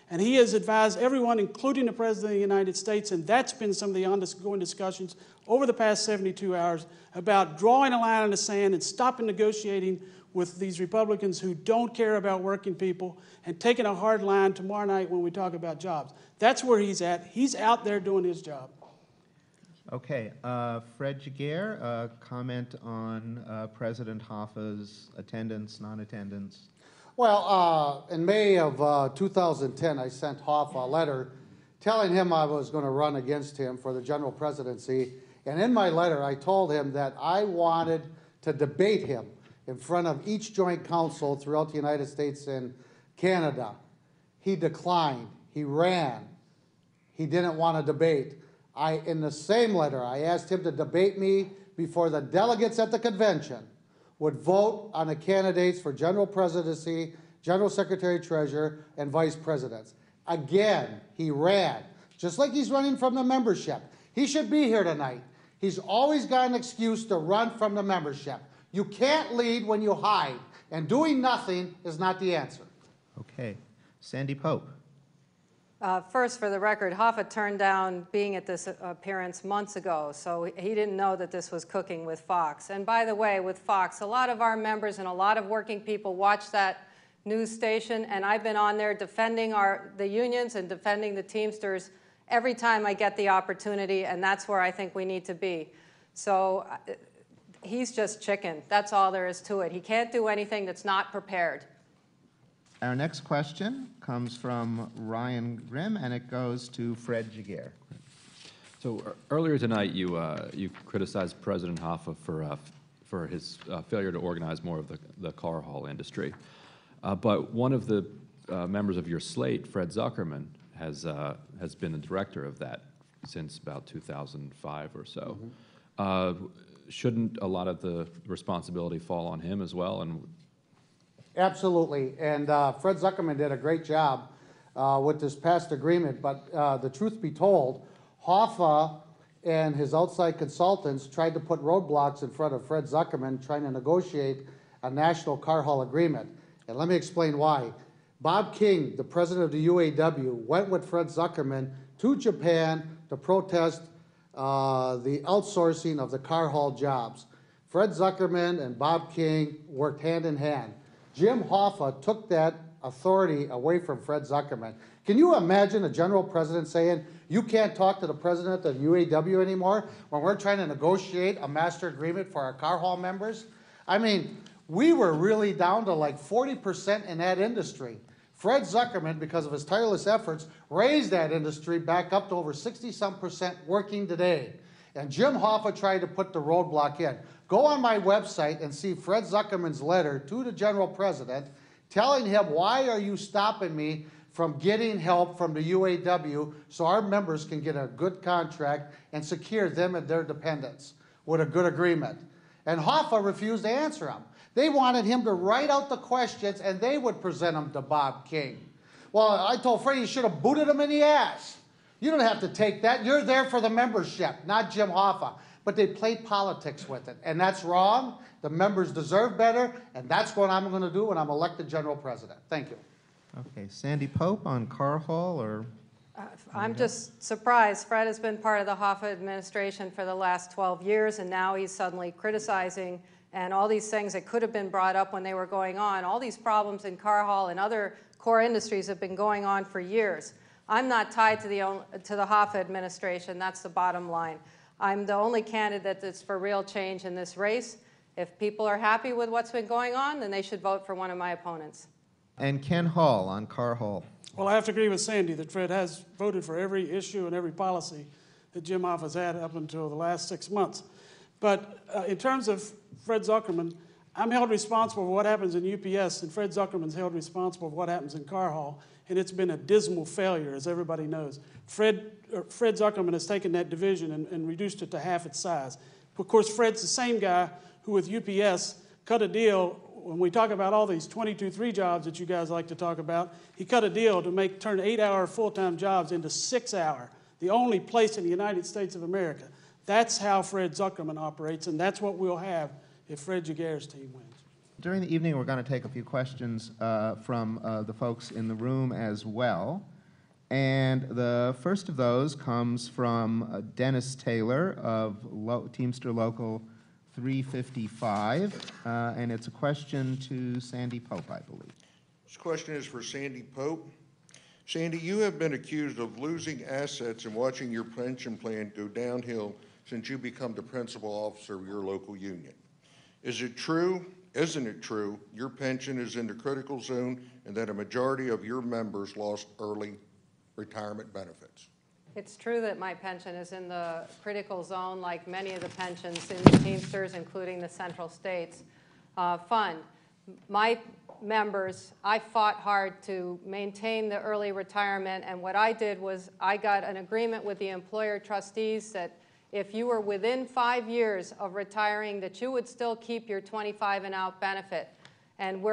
And he has advised everyone, including the President of the United States, and that's been some of the ongoing discussions over the past 72 hours about drawing a line in the sand and stopping negotiating with these Republicans who don't care about working people and taking a hard line tomorrow night when we talk about jobs. That's where he's at. He's out there doing his job. Okay, Fred Jaguar, comment on President Hoffa's attendance, non-attendance. Well, in May of 2010, I sent Hoffa a letter telling him I was going to run against him for the general presidency. And in my letter, I told him that I wanted to debate him in front of each joint council throughout the United States and Canada. He declined. He ran. He didn't want to debate. In the same letter, I asked him to debate me before the delegates at the convention would vote on the candidates for general presidency, general secretary treasurer, and vice presidents. Again, he ran, just like he's running from the membership. He should be here tonight. He's always got an excuse to run from the membership. You can't lead when you hide, and doing nothing is not the answer. Okay, Sandy Pope. First, for the record, Hoffa turned down being at this appearance months ago, so he didn't know that this was cooking with Fox. And by the way, with Fox, a lot of our members and a lot of working people watch that news station, and I've been on there defending the unions and defending the Teamsters every time I get the opportunity, and that's where I think we need to be. So he's just chicken. That's all there is to it. He can't do anything that's not prepared. Our next question comes from Ryan Grimm, and it goes to Fred Jaguar. So earlier tonight, you criticized President Hoffa for his failure to organize more of the car haul industry. But one of the members of your slate, Fred Zuckerman, has been the director of that since about 2005 or so. Mm-hmm. Shouldn't a lot of the responsibility fall on him as well? And absolutely, and Fred Zuckerman did a great job with this past agreement, but the truth be told, Hoffa and his outside consultants tried to put roadblocks in front of Fred Zuckerman trying to negotiate a national car haul agreement. And let me explain why. Bob King, the president of the UAW, went with Fred Zuckerman to Japan to protest the outsourcing of the car haul jobs. Fred Zuckerman and Bob King worked hand in hand. Jim Hoffa took that authority away from Fred Zuckerman. Can you imagine a general president saying, you can't talk to the president of UAW anymore when we're trying to negotiate a master agreement for our car haul members? I mean, we were really down to like 40% in that industry. Fred Zuckerman, because of his tireless efforts, raised that industry back up to over 60-some% working today. And Jim Hoffa tried to put the roadblock in. Go on my website and see Fred Zuckerman's letter to the general president telling him, why are you stopping me from getting help from the UAW so our members can get a good contract and secure them and their dependents with a good agreement? And Hoffa refused to answer him. They wanted him to write out the questions and they would present them to Bob King. Well, I told Fred he should have booted him in the ass. You don't have to take that. You're there for the membership, not Jim Hoffa. But they played politics with it, and that's wrong. The members deserve better, and that's what I'm going to do when I'm elected general president. Thank you. Okay, Sandy Pope on car haul, or? I'm just surprised. Fred has been part of the Hoffa administration for the last 12 years, and now he's suddenly criticizing and all these things that could have been brought up when they were going on. All these problems in car haul and other core industries have been going on for years. I'm not tied to the Hoffa administration. That's the bottom line. I'm the only candidate that's for real change in this race. If people are happy with what's been going on, then they should vote for one of my opponents. And Ken Hall on car haul. Well, I have to agree with Sandy that Fred has voted for every issue and every policy that Jim Hoffa's had up until the last 6 months. But in terms of Fred Zuckerman, I'm held responsible for what happens in UPS, and Fred Zuckerman's held responsible for what happens in car haul, and it's been a dismal failure, as everybody knows. Fred Zuckerman has taken that division and reduced it to half its size. Of course, Fred's the same guy who, with UPS, cut a deal. When we talk about all these 22-3 jobs that you guys like to talk about, he cut a deal to turn 8-hour full-time jobs into 6-hour, the only place in the United States of America. That's how Fred Zuckerman operates, and that's what we'll have if Fred Jaguar's team wins. During the evening, we're going to take a few questions from the folks in the room as well. And the first of those comes from Dennis Taylor of Teamster Local 355, and it's a question to Sandy Pope, I believe. This question is for Sandy Pope. Sandy, you have been accused of losing assets and watching your pension plan go downhill since you become the principal officer of your local union. Is it true, isn't it true, your pension is in the critical zone and that a majority of your members lost early retirement benefits? It's true that my pension is in the critical zone, like many of the pensions in the Teamsters, including the Central States Fund. My members, I fought hard to maintain the early retirement, and what I did was I got an agreement with the employer trustees that if you were within 5 years of retiring, that you would still keep your 25 and out benefit. And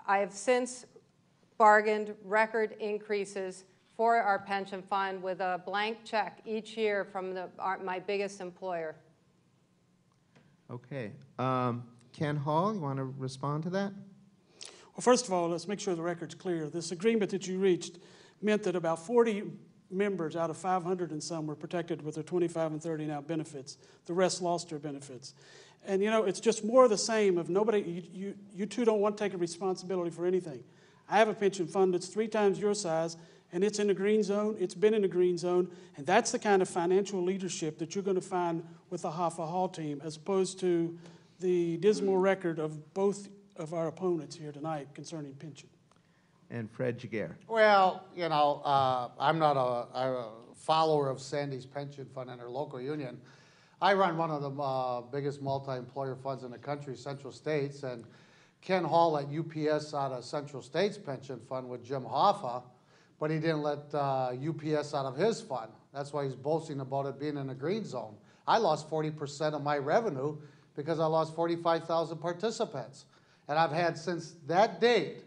I have since bargained record increases for our pension fund with a blank check each year from my biggest employer. Okay. Ken Hall, you want to respond to that? Well, first of all, let's make sure the record's clear. This agreement that you reached meant that about 40 members out of 500 and some were protected with their 25 and 30 and out benefits. The rest lost their benefits. And, you know, it's just more of the same of nobody, you two don't want to take a responsibility for anything. I have a pension fund that's 3 times your size, and it's in the green zone. It's been in the green zone, and that's the kind of financial leadership that you're going to find with the Hoffa Hall team, as opposed to the dismal record of both of our opponents here tonight concerning pension. And Fred Jaguar. Well, you know, I'm not a follower of Sandy's pension fund and her local union. I run one of the biggest multi-employer funds in the country, Central States, and Ken Hall at UPS out of Central States pension fund with Jim Hoffa, but he didn't let UPS out of his fund. That's why he's boasting about it being in a green zone. I lost 40% of my revenue because I lost 45,000 participants. And I've had since that date,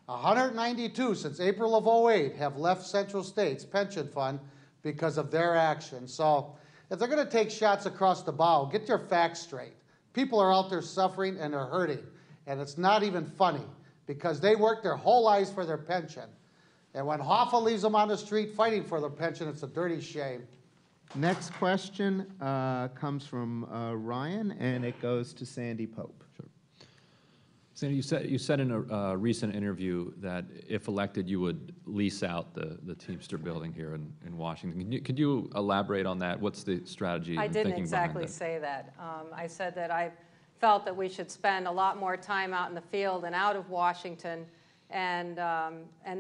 192 since April of 08 have left Central States pension fund because of their action. So if they're going to take shots across the bow, get your facts straight. People are out there suffering and they're hurting. And it's not even funny because they work their whole lives for their pension. And when Hoffa leaves them on the street fighting for their pension, it's a dirty shame. Next question comes from Ryan, and it goes to Sandy Pope. Sure. Sandy, you said in a recent interview that if elected, you would lease out the Teamster building here in Washington. Could you elaborate on that? What's the strategy I and didn't thinking behind exactly that? say that. I said that I felt that we should spend a lot more time out in the field and out of Washington, and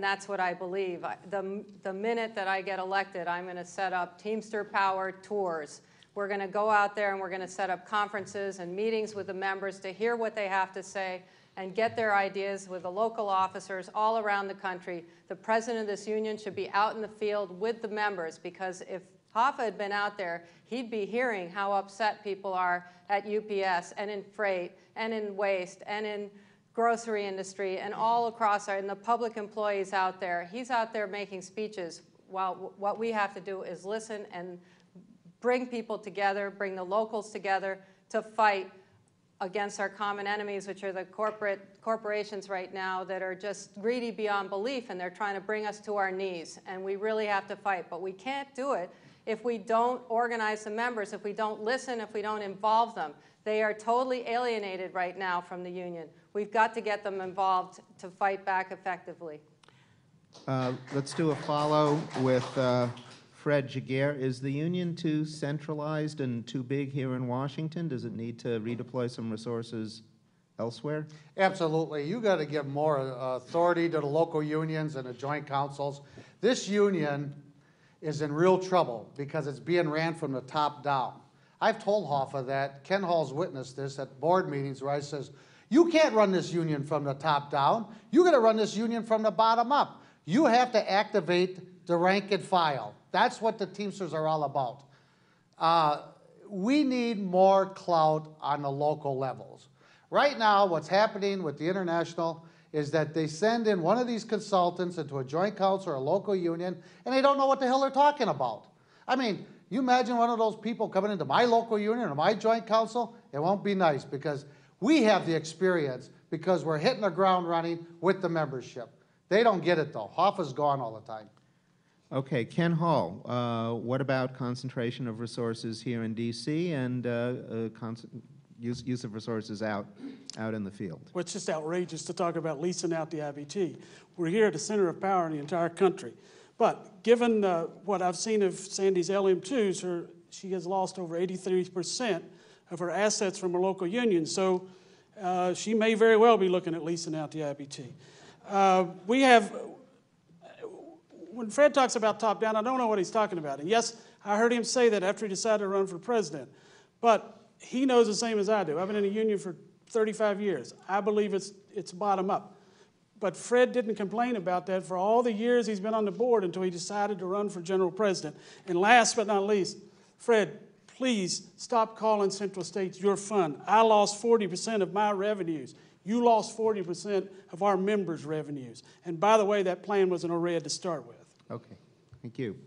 that's what I believe. The minute that I get elected, I'm going to set up Teamster Power tours. We're going to go out there and we're going to set up conferences and meetings with the members to hear what they have to say and get their ideas with the local officers all around the country. The president of this union should be out in the field with the members, because if Hoffa had been out there, he'd be hearing how upset people are at UPS and in freight and in waste and in grocery industry and all across and the public employees out there. He's out there making speeches, while what we have to do is listen and bring people together, bring the locals together to fight against our common enemies, which are the corporations right now that are just greedy beyond belief, and they're trying to bring us to our knees. And we really have to fight, but we can't do it if we don't organize the members, if we don't listen, if we don't involve them. They are totally alienated right now from the union. We've got to get them involved to fight back effectively. Let's do a follow with Fred Jaguar. Is the union too centralized and too big here in Washington? Does it need to redeploy some resources elsewhere? Absolutely. You got to give more authority to the local unions and the joint councils. This union is in real trouble because it's being ran from the top down. I've told Hoffa that. Ken Hall's witnessed this at board meetings where I says, you can't run this union from the top down. You got to run this union from the bottom up. You have to activate the rank and file. That's what the Teamsters are all about. We need more clout on the local levels. Right now, what's happening with the International is that they send in one of these consultants into a joint council or a local union, and they don't know what the hell they're talking about. I mean, you imagine one of those people coming into my local union or my joint council, it won't be nice, because we have the experience, because we're hitting the ground running with the membership. They don't get it, though. Hoffa's gone all the time. Okay, Ken Hall, what about concentration of resources here in DC and use of resources out in the field? Well, it's just outrageous to talk about leasing out the IBT. We're here at the center of power in the entire country. But given what I've seen of Sandy's LM2s, she has lost over 83% of her assets from her local union. So she may very well be looking at leasing out the IBT. When Fred talks about top-down, I don't know what he's talking about. And yes, I heard him say that after he decided to run for president. But he knows the same as I do. I've been in a union for 35 years. I believe it's bottom-up. But Fred didn't complain about that for all the years he's been on the board until he decided to run for general president. And last but not least, Fred, please stop calling Central States your fund. I lost 40% of my revenues. You lost 40% of our members' revenues. And by the way, that plan was in a red to start with. Okay, thank you.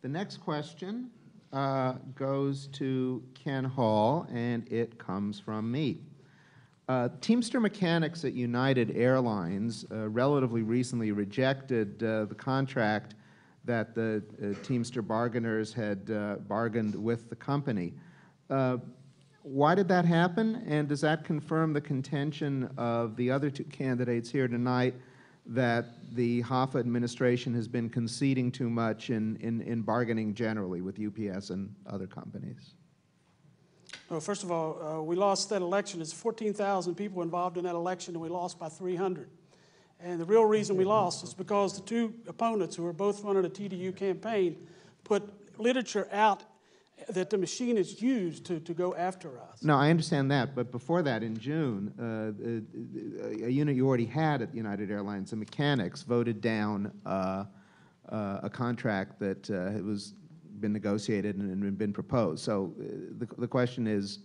The next question goes to Ken Hall, and it comes from me. Teamster mechanics at United Airlines relatively recently rejected the contract that the Teamster bargainers had bargained with the company. Why did that happen, and does that confirm the contention of the other two candidates here tonight that the Hoffa administration has been conceding too much in bargaining generally with UPS and other companies? Well, first of all, we lost that election. There's 14,000 people involved in that election, and we lost by 300. And the real reason we lost is because the two opponents, who were both running a TDU campaign, put literature out that the machine is used to go after us. No, I understand that, but before that, in June, a unit you already had at United Airlines, the mechanics, voted down a contract that was been negotiated and been proposed. So the question is,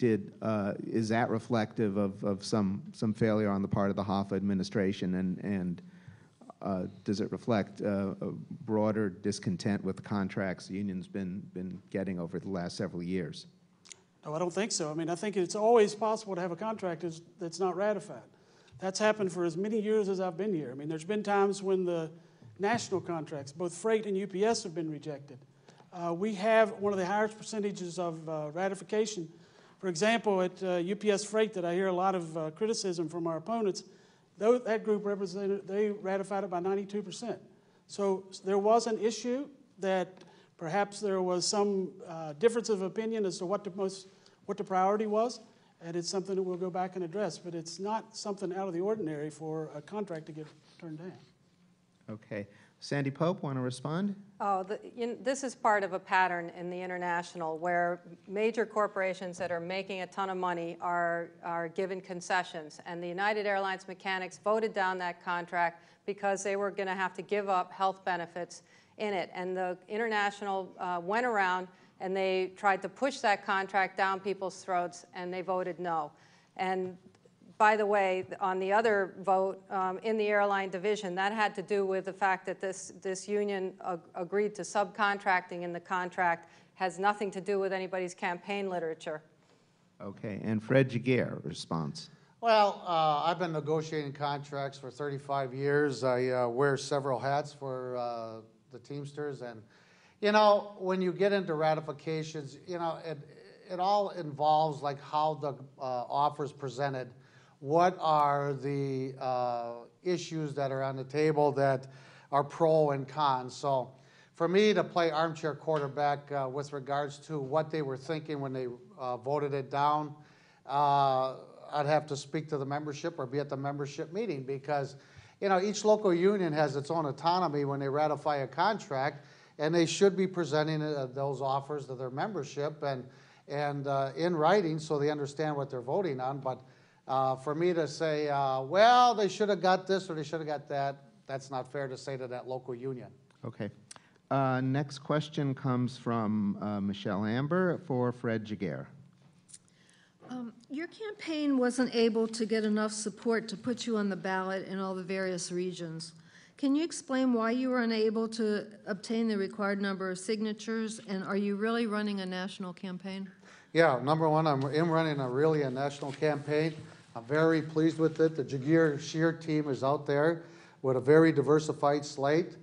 is that reflective of some failure on the part of the Hoffa administration, and does it reflect a broader discontent with the contracts the union's been getting over the last several years? No, I don't think so. I mean, I think it's always possible to have a contract that's not ratified. That's happened for as many years as I've been here. I mean, there's been times when the national contracts, both freight and UPS, have been rejected. We have one of the highest percentages of ratification. For example, at UPS Freight, that I hear a lot of criticism from our opponents, that group represented, they ratified it by 92%. So there was an issue that perhaps there was some difference of opinion as to what the priority was, and it's something that we'll go back and address. But it's not something out of the ordinary for a contract to get turned down. Okay. Sandy Pope, want to respond? Oh, this is part of a pattern in the international where major corporations that are making a ton of money are given concessions. And the United Airlines mechanics voted down that contract because they were going to have to give up health benefits in it. And the international went around and they tried to push that contract down people's throats, and they voted no. And by the way, on the other vote in the airline division, that had to do with the fact that this union agreed to subcontracting in the contract. Has nothing to do with anybody's campaign literature. Okay, and Fred Jaguar, response. Well, I've been negotiating contracts for 35 years. I wear several hats for the Teamsters, and you know, when you get into ratifications, you know, it all involves like how the offer is presented. What are the issues that are on the table that are pro and cons? So for me to play armchair quarterback with regards to what they were thinking when they voted it down, I'd have to speak to the membership or be at the membership meeting, because you know, each local union has its own autonomy when they ratify a contract, and they should be presenting those offers to their membership and in writing so they understand what they're voting on. But for me to say, well, they should have got this or they should have got that, that's not fair to say to that local union. Okay. Next question comes from Michelle Amber for Fred Jaguar. Your campaign wasn't able to get enough support to put you on the ballot in all the various regions. Can you explain why you were unable to obtain the required number of signatures, and are you really running a national campaign? Yeah, number one, I'm running a national campaign. I'm very pleased with it. The Jaguar Shear team is out there with a very diversified slate.